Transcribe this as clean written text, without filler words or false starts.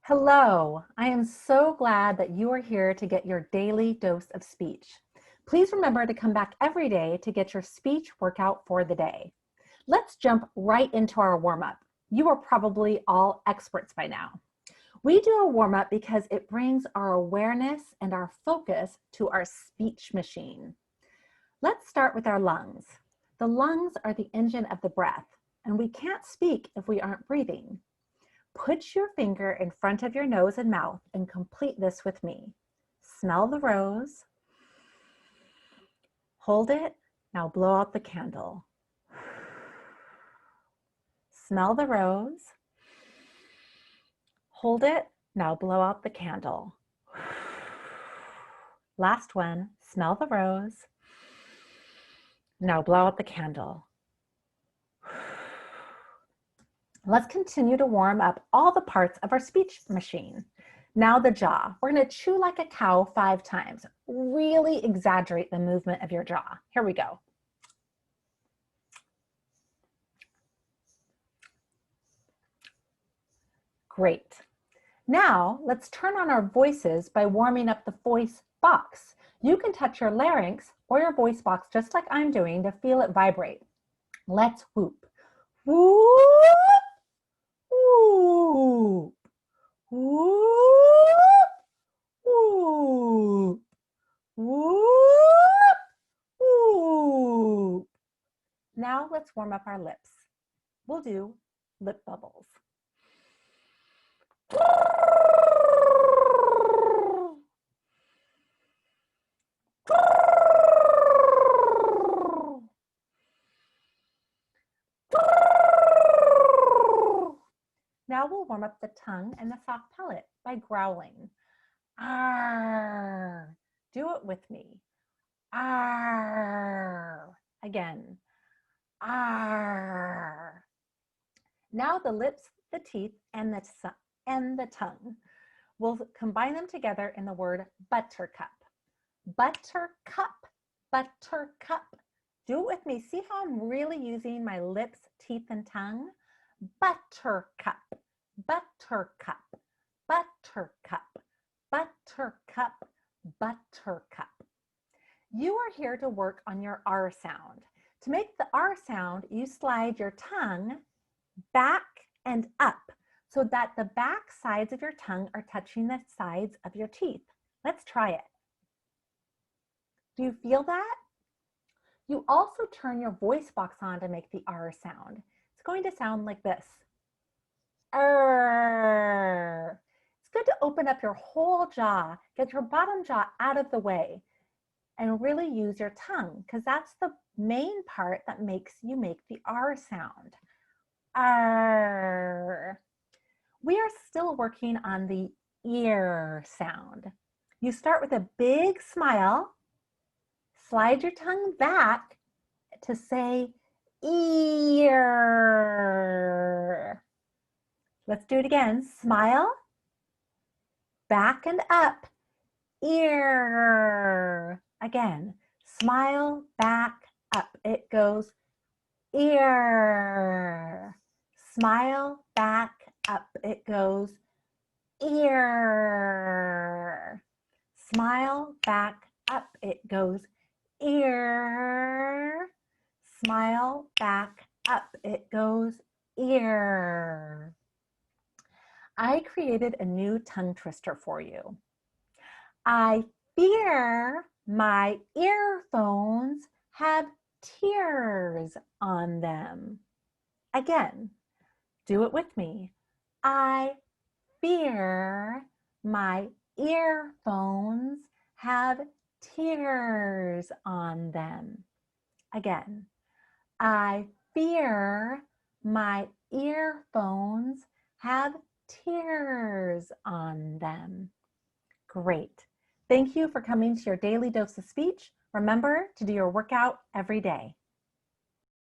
Hello, I am so glad that you are here to get your daily dose of speech. Please remember to come back every day to get your speech workout for the day. Let's jump right into our warm-up. You are probably all experts by now. We do a warm-up because it brings our awareness and our focus to our speech machine. Let's start with our lungs. The lungs are the engine of the breath, and we can't speak if we aren't breathing. Put your finger in front of your nose and mouth and complete this with me. Smell the rose. Hold it. Now blow out the candle. Smell the rose. Hold it. Now blow out the candle. Last one. Smell the rose. Now blow out the candle. Let's continue to warm up all the parts of our speech machine. Now the jaw. We're going to chew like a cow 5 times. Really exaggerate the movement of your jaw. Here we go. Great. Now let's turn on our voices by warming up the voice box. You can touch your larynx or your voice box just like I'm doing to feel it vibrate. Let's whoop. Whoop. Whoop. Whoop. Whoop. Whoop. Whoop. Now let's warm up our lips. We'll do lip bubbles. Now we'll warm up the tongue and the soft palate by growling. Arr. Do it with me. Arr. Again. Arr. Now the lips, the teeth, and the tongue. We'll combine them together in the word buttercup. Buttercup. Buttercup. Do it with me. See how I'm really using my lips, teeth, and tongue? Buttercup, buttercup, buttercup, buttercup, buttercup. You are here to work on your R sound. To make the R sound, you slide your tongue back and up so that the back sides of your tongue are touching the sides of your teeth. Let's try it. Do you feel that? You also turn your voice box on to make the R sound. It's going to sound like this. Arr. It's good to open up your whole jaw, get your bottom jaw out of the way, and really use your tongue because that's the main part that makes you make the R sound. Arr. We are still working on the ear sound. You start with a big smile, slide your tongue back to say ear. Let's do it again. Smile, back and up, ear. Again, smile, back, up. It goes ear. Smile, back, up. It goes ear. Smile, back, up. It goes ear. Smile, back, up. It goes ear. I created a new tongue twister for you. I fear my earphones have tears on them. Again, do it with me. I fear my earphones have tears on them. Again, I fear my earphones have tears on them. Great. Thank you for coming to your daily dose of speech. Remember to do your workout every day.